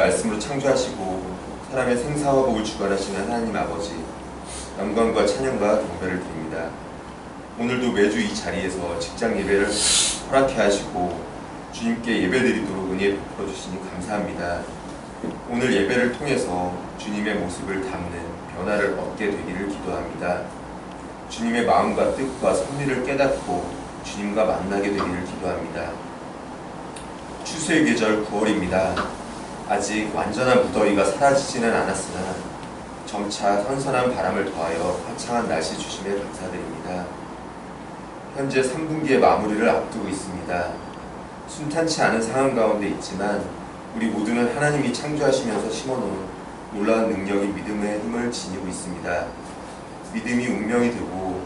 말씀으로 창조하시고 사람의 생사와 복을 주관하시는 하나님 아버지, 영광과 찬양과 경배를 드립니다. 오늘도 매주 이 자리에서 직장 예배를 허락해 하시고 주님께 예배드리도록 은혜 베풀어 주시니 감사합니다. 오늘 예배를 통해서 주님의 모습을 담는 변화를 얻게 되기를 기도합니다. 주님의 마음과 뜻과 섭리를 깨닫고 주님과 만나게 되기를 기도합니다. 추수의 계절 9월입니다. 아직 완전한 무더위가 사라지지는 않았으나 점차 선선한 바람을 더하여 화창한 날씨 주심에 감사드립니다. 현재 3분기의 마무리를 앞두고 있습니다. 순탄치 않은 상황 가운데 있지만 우리 모두는 하나님이 창조하시면서 심어놓은 놀라운 능력인 믿음의 힘을 지니고 있습니다. 믿음이 운명이 되고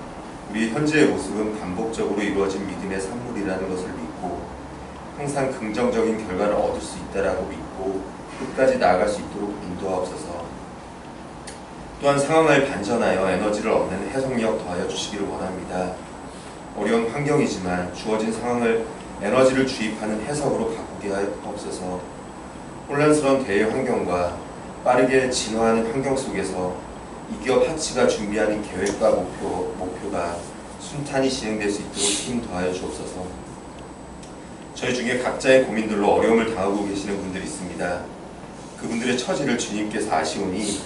우리 현재의 모습은 반복적으로 이루어진 믿음의 산물이라는 것을 믿고 항상 긍정적인 결과를 얻을 수 있다라고 믿고 끝까지 나아갈 수 있도록 인도하옵소서. 또한 상황을 반전하여 에너지를 얻는 해석력 더하여 주시기를 원합니다. 어려운 환경이지만 주어진 상황을 에너지를 주입하는 해석으로 바꾸게 하옵소서. 혼란스러운 대외 환경과 빠르게 진화하는 환경 속에서 이 기업 하치가 준비하는 계획과 목표가 순탄히 진행될 수 있도록 힘 더하여 주옵소서. 저희 중에 각자의 고민들로 어려움을 당하고 계시는 분들이 있습니다. 그분들의 처지를 주님께서 아시오니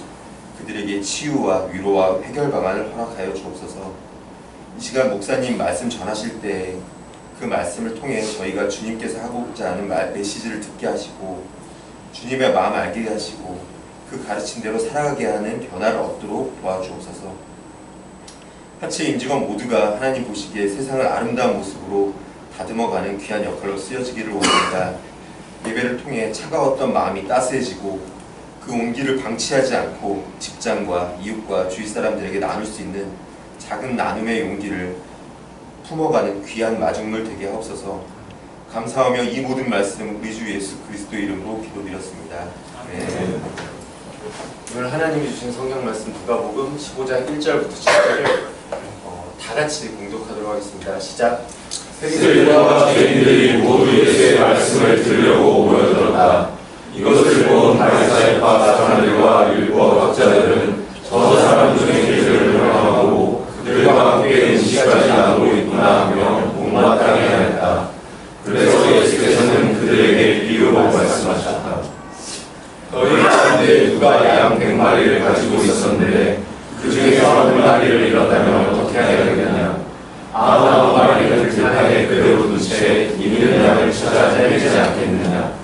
그들에게 치유와 위로와 해결 방안을 허락하여 주옵소서. 이 시간 목사님 말씀 전하실 때 그 말씀을 통해 저희가 주님께서 하고자 하는 메시지를 듣게 하시고 주님의 마음 알게 하시고 그 가르친 대로 살아가게 하는 변화를 얻도록 도와주옵소서. 하체 임직원 모두가 하나님 보시기에 세상을 아름다운 모습으로 다듬어가는 귀한 역할로 쓰여지기를 원합니다. 예배를 통해 차가웠던 마음이 따스해지고 그 온기를 방치하지 않고 직장과 이웃과 주위 사람들에게 나눌 수 있는 작은 나눔의 용기를 품어가는 귀한 마중물 되게 하옵소서. 감사하며 이 모든 말씀 우리 주 예수 그리스도 이름으로 기도드렸습니다. 네. 오늘 하나님이 주신 성경 말씀 누가복음 15장 1절부터 7절을 다 같이 공독하도록 하겠습니다. 시작. 세리와 죄인들이 모두 예수의 말씀을 들으려고 모여들었다. 이것을 본 바리사이파 사람들과 율법 학자들은 저 사람 중에 예수를 명하고 그들과 함께 음식까지 나누고 있구나 하며 못마땅해 하였다. 그래서 예수께서는 그들에게 비유로 말씀하셨다. 너희 가운데 누가 양 100마리를 가지고 있었는데 그 중에서 1마리를 잃었다면 어떻게 해야 되겠냐? 99마리를 들판에 그대로 둔 채 잃는 양을 찾아 헤매지 않겠느냐?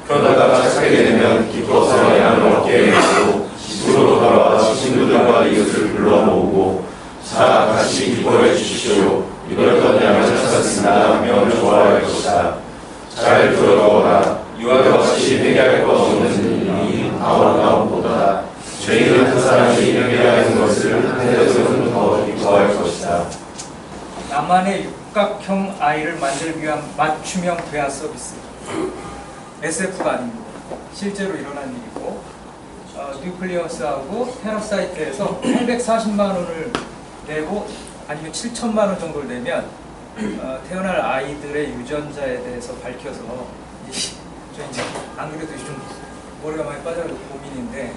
그러다가 찾게 되면 기뻐서 양을 얻게 하고 집으로 돌아와 친구들과 이웃을 불러 모으고 자 같이 기뻐해 주십시오. 잃었던 양을 찾았습니다 하며 좋아할 것이다. 잘 들어보라. 이와 같이 회개할 것 없는 이니 아무것보다 죄인은 한 사람이 회개하는 것을 한해서는 더 기뻐할 것이다. 나만의 육각형 아이를 만들기 위한 맞춤형 대화 서비스. SF가 아닙니다. 실제로 일어난 일이고 뉴클리어스하고 테라사이트에서 840만 원을 내고 아니면 7천만 원 정도를 내면 태어날 아이들의 유전자에 대해서 밝혀서 저 이제 안 그래도 좀 머리가 많이 빠져서 고민인데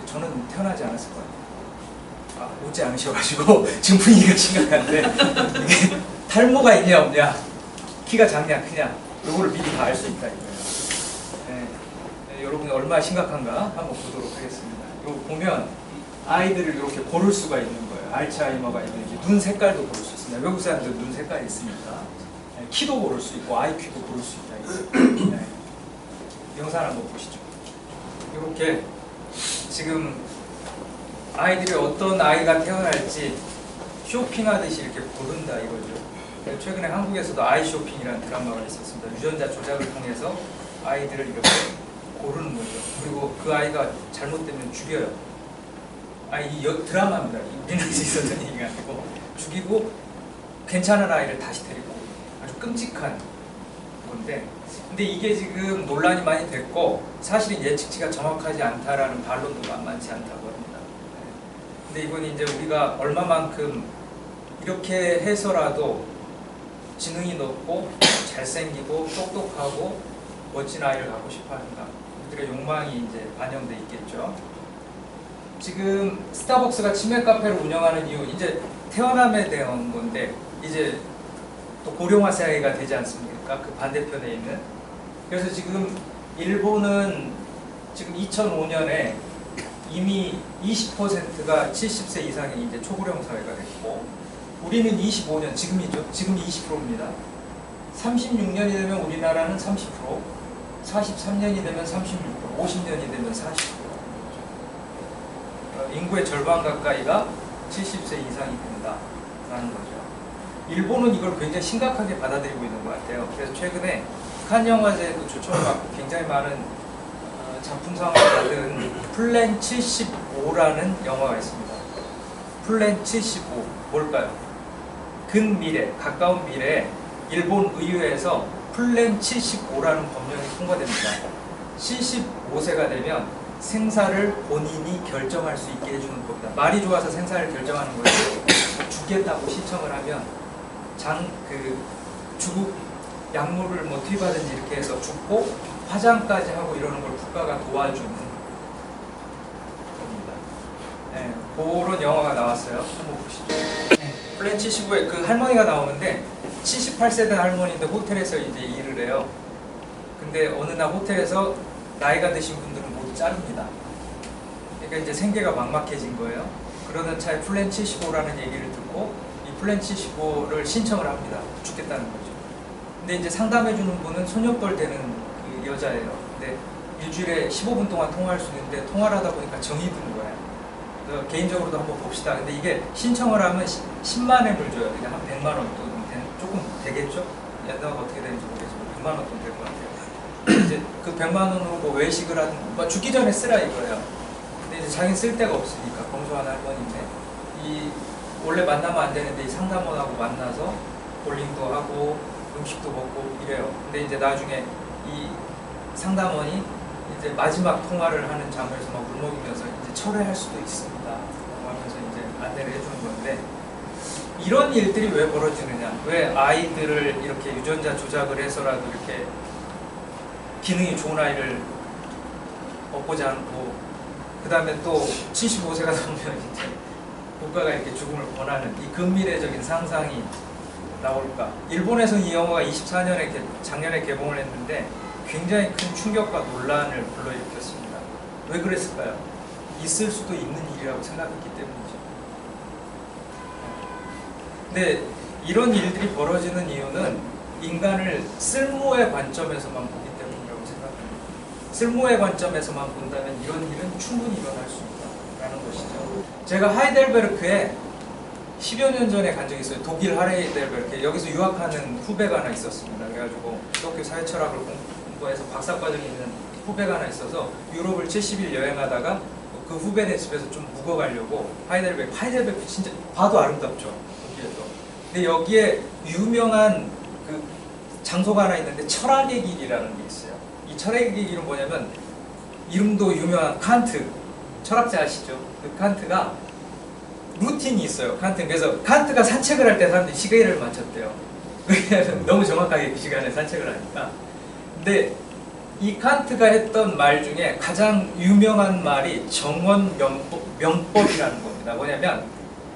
저는 태어나지 않았을 거예요. 오지 않으셔가지고 지금 분위기가 심각한데 이게 탈모가 있냐 없냐, 키가 작냐 크냐, 요거를 미리 다 알 수 있다 이거예요. 네, 여러분이 얼마나 심각한가 한번 보도록 하겠습니다. 이거 보면 아이들을 이렇게 고를 수가 있는 거예요. 알츠하이머가 있는지 눈 색깔도 고를 수 있습니다. 외국 사람들 눈 색깔이 있으니까 네, 키도 고를 수 있고 IQ도 고를 수 있다. 네. 영상 한번 보시죠. 이렇게 지금 아이들이 어떤 아이가 태어날지 쇼핑하듯이 이렇게 고른다 이거죠. 최근에 한국에서도 아이 쇼핑이라는 드라마가 있었습니다. 유전자 조작을 통해서 아이들을 이렇게 고르는 거죠. 그리고 그 아이가 잘못되면 죽여요. 이 드라마입니다. 우리나라에서 있었던 얘기가 아니고 죽이고 괜찮은 아이를 다시 데리고 아주 끔찍한 건데, 근데 이게 지금 논란이 많이 됐고 사실은 예측치가 정확하지 않다라는 반론도 만만치 않다고 합니다. 근데 이건 이제 우리가 얼마만큼 이렇게 해서라도 지능이 높고 잘생기고 똑똑하고 멋진 아이를 갖고 싶어 하는가. 그들의 욕망이 이제 반영돼 있겠죠. 지금 스타벅스가 치맥 카페를 운영하는 이유, 이제 태어남에 대한 건데 이제 또 고령화 사회가 되지 않습니까? 그 반대편에 있는. 그래서 지금 일본은 지금 2005년에 이미 20%가 70세 이상이 이제 초고령 사회가 됐고, 우리는 25년, 지금이죠. 지금 20%입니다. 36년이 되면 우리나라는 30%, 43년이 되면 36%, 50년이 되면 40%. 인구의 절반 가까이가 70세 이상이 된다라는 거죠. 일본은 이걸 굉장히 심각하게 받아들이고 있는 것 같아요. 그래서 최근에 칸 영화제에도 초청을 받고 굉장히 많은 작품상을 받은 플랜 75라는 영화가 있습니다. 플랜 75 뭘까요? 근미래, 가까운 미래에 일본 의회에서 플랜 75라는 법령이 통과됩니다. 75세가 되면 생사를 본인이 결정할 수 있게 해주는 겁니다. 말이 좋아서 생사를 결정하는 거예요. 죽겠다고 신청을 하면 주국 약물을 뭐 투입하든지 이렇게 해서 죽고 화장까지 하고 이러는 걸 국가가 도와주는 겁니다. 네, 그런 영화가 나왔어요. 한번 보시죠. 네, 플랜 75에 그 할머니가 나오는데 78세 된 할머니인데 호텔에서 이제 일을 해요. 근데 어느 날 호텔에서 나이가 드신 분들은 모두 자릅니다. 그러니까 이제 생계가 막막해진 거예요. 그러던 차에 플랜 75라는 얘기를 듣고 이 플랜 75를 신청을 합니다. 죽겠다는 거죠. 근데 이제 상담해주는 분은 소년뻘 되는 그 여자예요. 근데 일주일에 15분 동안 통화할 수 있는데 통화를 하다 보니까 정이 드는 거예요. 그래서 개인적으로도 한번 봅시다. 근데 이게 신청을 하면 10만 엔을 줘요. 그냥 한 100만 원 돈 조금 되겠죠? 옛날에 어떻게 되는지 모르겠지만 100만 원 돈 될 것 같아요. 이제 그 100만 원으로 뭐 외식을 하든 뭐 죽기 전에 쓰라 이거예요. 근데 이제 자기는 쓸 데가 없으니까 검소한 할머니인데 이 원래 만나면 안 되는데 이 상담원하고 만나서 볼링도 하고 음식도 먹고 이래요. 근데 이제 나중에 이 상담원이 이제 마지막 통화를 하는 장면에서 막 울먹이면서 이제 철회할 수도 있습니다. 하면서 이제 안내를 해주는 건데 이런 일들이 왜 벌어지느냐? 왜 아이들을 이렇게 유전자 조작을 해서라도 이렇게 기능이 좋은 아이를 얻고자 않고 그 다음에 또 75세가 되면 이제 국가가 이렇게 죽음을 권하는 이 근미래적인 상상이 나올까? 일본에서는 이 영화가 24년에 작년에 개봉을 했는데 굉장히 큰 충격과 논란을 불러일으켰습니다. 왜 그랬을까요? 있을 수도 있는 일이라고 생각했기 때문이죠. 근데 이런 일들이 벌어지는 이유는 인간을 쓸모의 관점에서만 보기 때문이라고 생각합니다. 쓸모의 관점에서만 본다면 이런 일은 충분히 일어날 수 있다라는 것이죠. 제가 하이델베르크에 10여 년 전에 간 적이 있어요. 독일 하이델베르크에. 여기서 유학하는 후배가 하나 있었습니다. 그래가지고 기독교 사회철학을 공부해서 박사과정에 있는 후배가 하나 있어서 유럽을 70일 여행하다가 그 후배네 집에서 좀 묵어가려고 하이델베르크 진짜 봐도 아름답죠. 근데 여기에 유명한 그 장소가 하나 있는데 철학의 길이라는 게 있어요. 이 철학의 길은 뭐냐면 이름도 유명한 칸트 철학자 아시죠? 그 칸트가 루틴이 있어요. 칸트. 그래서 칸트가 산책을 할 때 사람들이 시계를 맞췄대요. 왜냐하면 너무 정확하게 그 시간에 산책을 하니까. 근데 이 칸트가 했던 말 중에 가장 유명한 말이 정원명법이라는 겁니다. 뭐냐면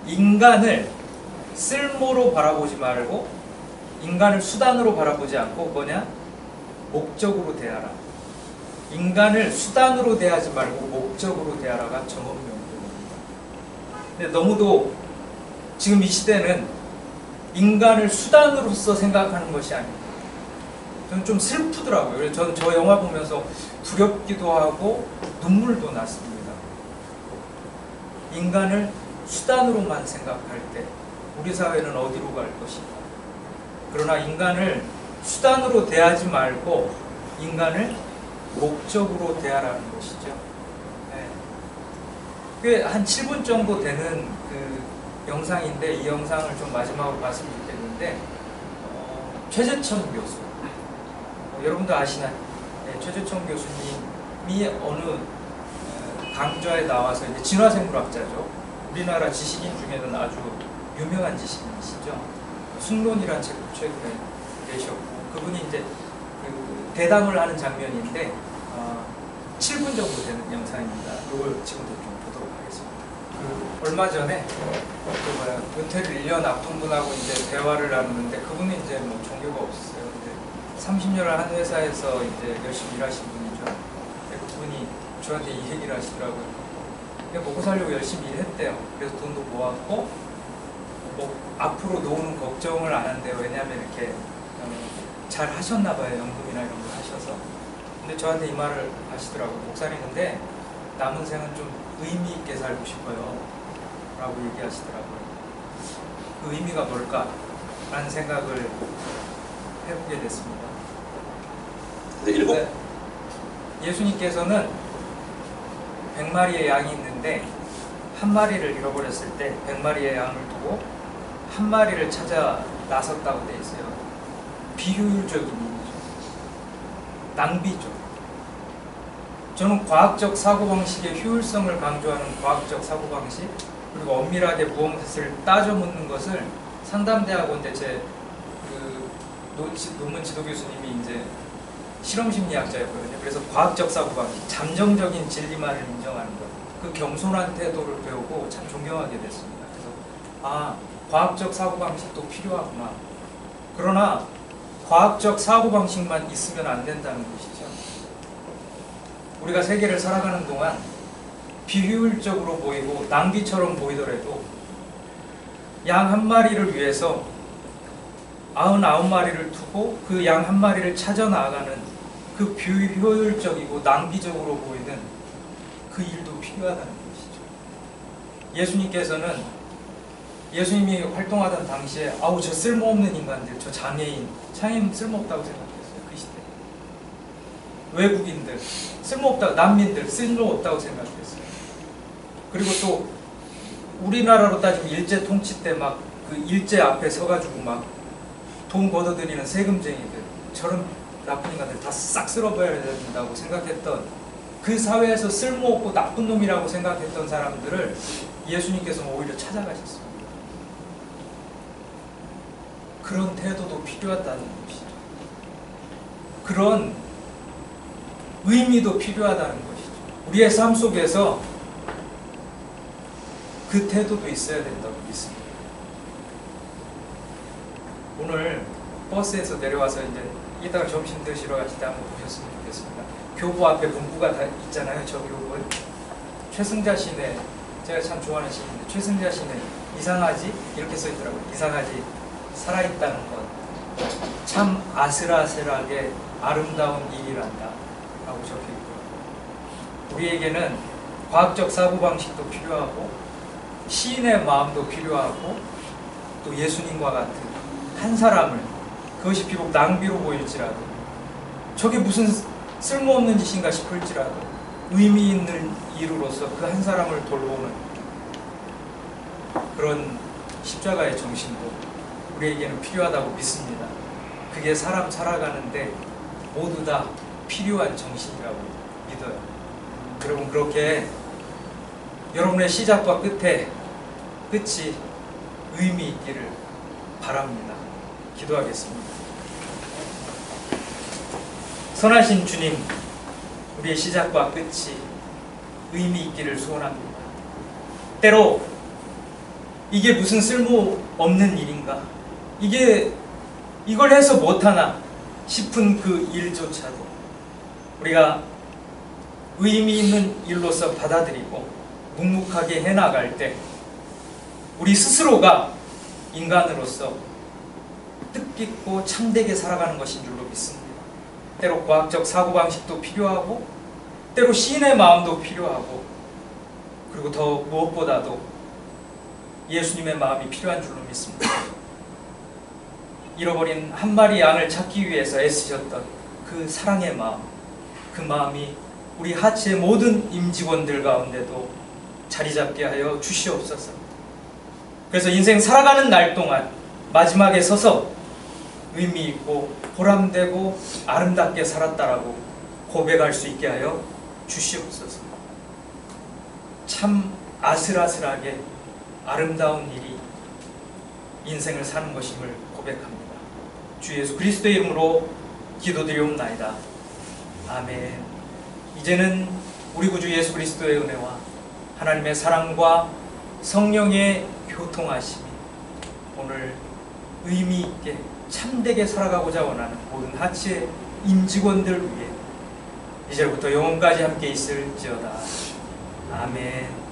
인간을 쓸모로 바라보지 말고 인간을 수단으로 바라보지 않고 뭐냐? 목적으로 대하라. 인간을 수단으로 대하지 말고 목적으로 대하라가 정원명법입니다. 근데 너무도 지금 이 시대는 인간을 수단으로서 생각하는 것이 아닙니다. 저는 좀 슬프더라고요. 그래서 저는 저 영화 보면서 두렵기도 하고 눈물도 났습니다. 인간을 수단으로만 생각할 때 우리 사회는 어디로 갈 것인가? 그러나 인간을 수단으로 대하지 말고 인간을 목적으로 대하라는 것이죠. 네. 꽤 한 7분 정도 되는 그 영상인데 이 영상을 좀 마지막으로 봤으면 좋겠는데 최재천 교수 여러분도 아시나요? 네, 최재천 교수님이 어느 강좌에 나와서 이제 진화생물학자죠. 우리나라 지식인 중에는 아주 유명한 지식인이시죠. 숙론이라는 책을 최근에 내셨고 그분이 이제 그 대담을 하는 장면인데 7분 정도 되는 영상입니다. 이걸 지금부터 좀 보도록 하겠습니다. 얼마 전에 은퇴를 1년 앞둔 분하고 이제 대화를 나누는데 그분은 이제 뭐 종교가 없었어요. 근데 30년을 한 회사에서 이제 열심히 일하신 분이죠. 근데 그분이 저한테 이 얘기를 하시더라고요. 그냥 먹고 살려고 열심히 일했대요. 그래서 돈도 모았고 뭐 앞으로 노후는 걱정을 안 한대요. 왜냐하면 이렇게 잘 하셨나 봐요. 연금이나 이런 거 하셔서. 근데 저한테 이 말을 하시더라고요. 목사님 근데 남은 생은 좀 의미 있게 살고 싶어요 라고 얘기하시더라고요. 그 의미가 뭘까? 라는 생각을 해보게 됐습니다. 네, 예수님께서는 100마리의 양이 있는데 한 마리를 잃어버렸을 때 100마리의 양을 두고 한 마리를 찾아 나섰다고 되어 있어요. 비효율적인 일이죠. 낭비죠. 저는 과학적 사고방식의 효율성을 강조하는 과학적 사고방식, 그리고 엄밀하게 무엇을 따져 묻는 것을 상담대학원 대체 논문 지도 교수님이 이제 실험심리학자였거든요. 그래서 과학적 사고방식, 잠정적인 진리만을 인정하는 것, 그 겸손한 태도를 배우고 참 존경하게 됐습니다. 그래서 과학적 사고방식도 필요하구나. 그러나 과학적 사고방식만 있으면 안 된다는 것이죠. 우리가 세계를 살아가는 동안 비효율적으로 보이고 낭비처럼 보이더라도 양 한 마리를 위해서 99마리를 두고 그 양 한 마리를 찾아 나아가는 그 비효율적이고 낭비적으로 보이는 그 일도 필요하다는 것이죠. 예수님이 활동하던 당시에 저 쓸모없는 인간들, 저 장애인 쓸모없다고 생각했어요. 그 시대 외국인들 쓸모없다, 난민들 쓸모없다고 생각했어요. 그리고 또 우리나라로 따지면 일제 통치 때 막 그 일제 앞에 서가지고 막 돈 걷어들이는 세금쟁이들, 저런 나쁜 인간들 다 싹 쓸어버려야 된다고 생각했던, 그 사회에서 쓸모없고 나쁜 놈이라고 생각했던 사람들을 예수님께서는 오히려 찾아가셨습니다. 그런 태도도 필요하다는 것이죠. 그런 의미도 필요하다는 것이죠. 우리의 삶 속에서 그 태도도 있어야 된다고 믿습니다. 오늘 버스에서 내려와서 이제 이따가 점심 드시러 가실 때 한번 보셨으면 좋겠습니다. 교부 앞에 문구가 다 있잖아요. 저 교부 최승자 시인의, 제가 참 좋아하는 시인인데 최승자 시인의 이상하지? 이렇게 써있더라고요. 이상하지 살아있다는 것 참 아슬아슬하게 아름다운 일이란다 라고 적혀있고요. 우리에게는 과학적 사고방식도 필요하고 시인의 마음도 필요하고 또 예수님과 같은 한 사람을, 그것이 비록 낭비로 보일지라도 저게 무슨 쓸모없는 짓인가 싶을지라도 의미 있는 일으로서 그 한 사람을 돌보는 그런 십자가의 정신도 우리에게는 필요하다고 믿습니다. 그게 사람 살아가는데 모두 다 필요한 정신이라고 믿어요. 여러분, 그렇게 여러분의 시작과 끝이 의미 있기를 바랍니다. 기도하겠습니다. 선하신 주님, 우리의 시작과 끝이 의미 있기를 소원합니다. 때로 이게 무슨 쓸모없는 일인가, 이걸 해서 못하나 싶은 그 일조차도 우리가 의미 있는 일로서 받아들이고 묵묵하게 해나갈 때 우리 스스로가 인간으로서 뜻깊고 참되게 살아가는 것인 줄로 믿습니다. 때로 과학적 사고방식도 필요하고 때로 시인의 마음도 필요하고, 그리고 더 무엇보다도 예수님의 마음이 필요한 줄로 믿습니다. 잃어버린 한 마리 양을 찾기 위해서 애쓰셨던 그 사랑의 마음, 그 마음이 우리 하치의 모든 임직원들 가운데도 자리 잡게 하여 주시옵소서. 그래서 인생 살아가는 날 동안 마지막에 서서 의미 있고 보람되고 아름답게 살았다라고 고백할 수 있게 하여 주시옵소서. 참 아슬아슬하게 아름다운 일이 인생을 사는 것임을 고백합니다. 주 예수 그리스도의 이름으로 기도드리옵나이다. 아멘. 이제는 우리 구주 예수 그리스도의 은혜와 하나님의 사랑과 성령의 교통하심이 오늘 의미 있게 참되게 살아가고자 원하는 모든 하치의 임직원들 위해 이제부터 영원까지 함께 있을지어다. 아멘.